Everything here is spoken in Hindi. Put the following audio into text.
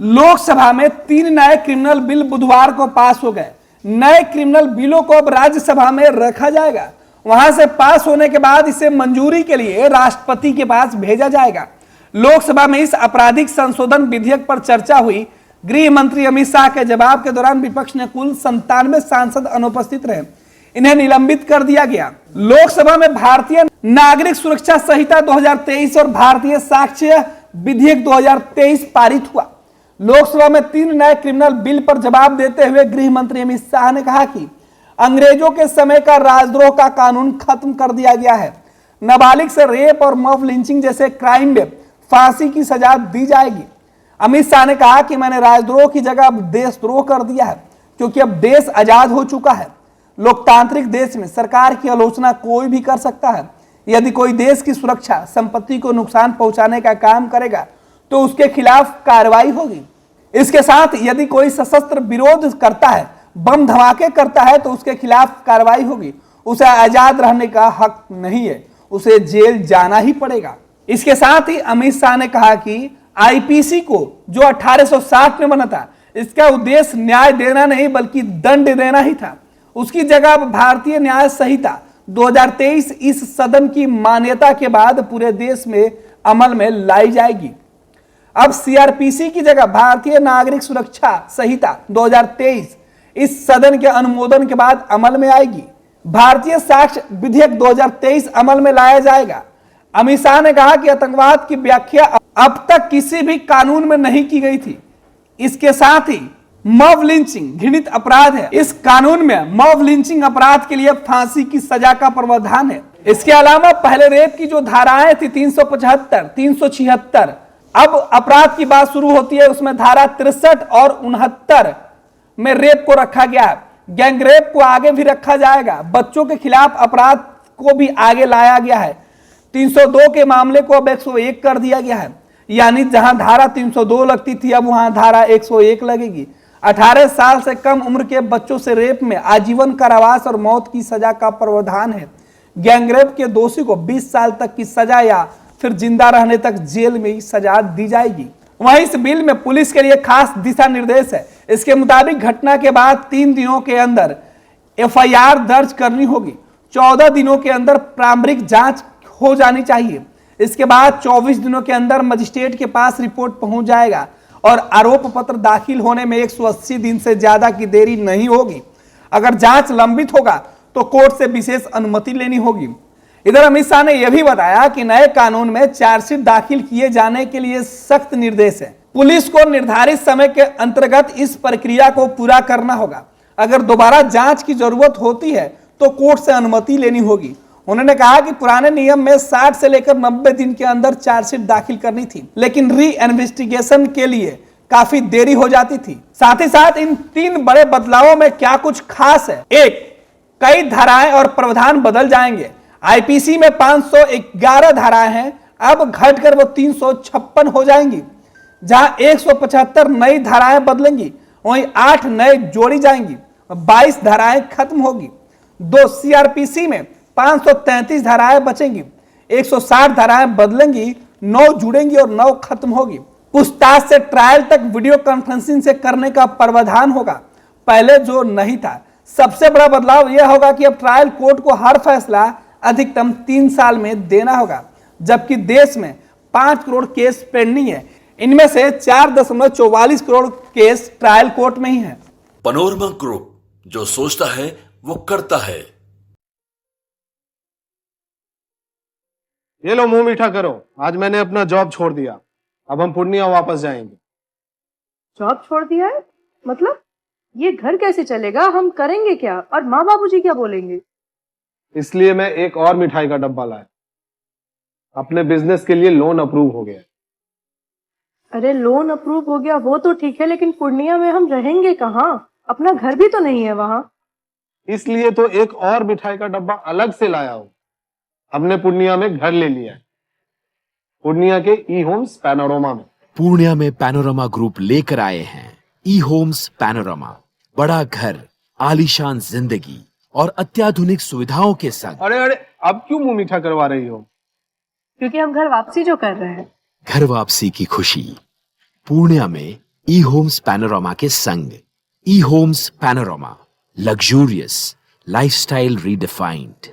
लोकसभा में 3 नए क्रिमिनल बिल बुधवार को पास हो गए। नए क्रिमिनल बिलों को अब राज्यसभा में रखा जाएगा। वहां से पास होने के बाद इसे मंजूरी के लिए राष्ट्रपति के पास भेजा जाएगा। लोकसभा में इस आपराधिक संशोधन विधेयक पर चर्चा हुई। गृह मंत्री अमित शाह के जवाब के दौरान विपक्ष ने कुल 97 सांसद अनुपस्थित रहे, इन्हें निलंबित कर दिया गया। लोकसभा में भारतीय नागरिक सुरक्षा संहिता 2023 और भारतीय साक्ष्य विधेयक 2023 पारित हुआ। लोकसभा में 3 नए क्रिमिनल बिल पर जवाब देते हुए गृह मंत्री अमित शाह ने कहा कि अंग्रेजों के समय का राजद्रोह का कानून खत्म कर दिया गया है। नाबालिग से रेप और मॉब लिंचिंग जैसे क्राइम में फांसी की सजा दी जाएगी। अमित शाह ने कहा कि मैंने राजद्रोह की जगह अब देशद्रोह कर दिया है, क्योंकि अब देश आजाद हो चुका है। लोकतांत्रिक देश में सरकार की आलोचना कोई भी कर सकता है। यदि कोई देश की सुरक्षा, संपत्ति को नुकसान पहुंचाने का काम करेगा तो उसके खिलाफ कार्रवाई होगी। इसके साथ यदि कोई सशस्त्र विरोध करता है, बम धमाके करता है, तो उसके खिलाफ कार्रवाई होगी। उसे आजाद रहने का हक नहीं है, उसे जेल जाना ही पड़ेगा। इसके साथ ही अमित शाह ने कहा कि आईपीसी को जो 1860 में बना था, इसका उद्देश्य न्याय देना नहीं बल्कि दंड देना ही था। उसकी जगह भारतीय न्याय संहिता 2023 इस सदन की मान्यता के बाद पूरे देश में अमल में लाई जाएगी। अब सीआरपीसी की जगह भारतीय नागरिक सुरक्षा संहिता 2023 इस सदन के अनुमोदन के बाद अमल में आएगी। भारतीय साक्ष्य विधेयक 2023 अमल में लाया जाएगा। अमित शाह ने कहा कि आतंकवाद की व्याख्या अब तक किसी भी कानून में नहीं की गई थी। इसके साथ ही मॉब लिंचिंग घृणित अपराध है। इस कानून में मॉब लिंचिंग अपराध के लिए फांसी की सजा का प्रावधान है। इसके अलावा पहले रेप की जो धाराएं थी 375, 376, अब अपराध की बात शुरू होती है, उसमें धारा 63 और 69 में रेप को रखा गया है। गैंग रेप को आगे भी रखा जाएगा। बच्चों के खिलाफ अपराध को भी आगे लाया गया है। 302 के मामले को अब 101 कर दिया गया है, यानी जहां धारा 302 लगती थी अब वहां धारा 101 लगेगी। 18 साल से कम उम्र के बच्चों से रेप में आजीवन कारावास और मौत की सजा का प्रावधान है। गैंगरेप के दोषी को 20 साल तक की सजा या फिर जिंदा रहने तक जेल में ही सजा दी जाएगी। वहीं इस बिल में पुलिस के लिए खास दिशा निर्देश है। इसके मुताबिक घटना के बाद 3 दिनों के अंदर एफआईआर दर्ज करनी होगी। 14 दिनों के अंदर प्रारंभिक जांच हो जानी चाहिए। इसके बाद 24 दिनों के अंदर मजिस्ट्रेट के पास रिपोर्ट पहुंच जाएगा और आरोप पत्र दाखिल होने में 180 दिन से ज्यादा की देरी नहीं होगी। अगर जांच लंबित होगा तो कोर्ट से विशेष अनुमति लेनी होगी। इधर अमित शाह ने यह भी बताया कि नए कानून में चार्जशीट दाखिल किए जाने के लिए सख्त निर्देश है। पुलिस को निर्धारित समय के अंतर्गत इस प्रक्रिया को पूरा करना होगा। अगर दोबारा जांच की जरूरत होती है तो कोर्ट से अनुमति लेनी होगी। उन्होंने कहा कि पुराने नियम में 60 से लेकर 90 दिन के अंदर चार्जशीट दाखिल करनी थी, लेकिन री इन्वेस्टिगेशन के लिए काफी देरी हो जाती थी। साथ ही साथ इन 3 बड़े बदलावों में क्या कुछ खास है। एक, कई धाराएं और प्रावधान बदल जाएंगे। आईपीसी में 511 धाराएं हैं, अब घटकर वो 356 हो जाएंगी। जहां 175 नई धाराएं बदलेंगी, वहीं 8 नए जोड़ी जाएंगी, 22 धाराएं खत्म होगी। 2, सीआरपीसी में 533 धाराएं बचेंगी, 160 धाराएं बदलेंगी, 9 जुड़ेंगी और 9 खत्म होगी। पूछताछ से ट्रायल तक वीडियो कॉन्फ्रेंसिंग से करने का प्रावधान होगा, पहले जो नहीं था। सबसे बड़ा बदलाव यह होगा कि अब ट्रायल कोर्ट को हर फैसला अधिकतम 3 साल में देना होगा, जबकि देश में 5 करोड़ केस पेंडिंग है। इनमें से 4.44 करोड़ केस ट्रायल कोर्ट में ही है। पैनोरमा ग्रुप, जो सोचता है वो करता है। ये लो मुंह मीठा करो, आज मैंने अपना जॉब छोड़ दिया। अब हम पूर्णिया वापस जाएंगे। जॉब छोड़ दिया है? मतलब ये घर कैसे चलेगा? हम करेंगे क्या? और माँ बाबूजी क्या बोलेंगे? इसलिए मैं एक और मिठाई का डब्बा लाया। अपने बिजनेस के लिए लोन अप्रूव हो गया। अरे लोन अप्रूव हो गया वो तो ठीक है, लेकिन पूर्णिया में हम रहेंगे कहाँ? अपना घर भी तो नहीं है वहां। इसलिए तो एक और मिठाई का डब्बा अलग से लाया हूं। हमने पूर्णिया में घर ले लिया है, पूर्णिया के ई होम्स पैनोरमा में। पूर्णिया में पैनोरमा ग्रुप लेकर आए हैं ई होम्स पैनोरमा। बड़ा घर, आलीशान जिंदगी और अत्याधुनिक सुविधाओं के संग। अरे अब क्यों मुंह मीठा करवा रही हो? क्योंकि हम घर वापसी जो कर रहे हैं। घर वापसी की खुशी पूर्णिया में ई होम्स पैनोरामा के संग। ई Homes Panorama, luxurious lifestyle redefined.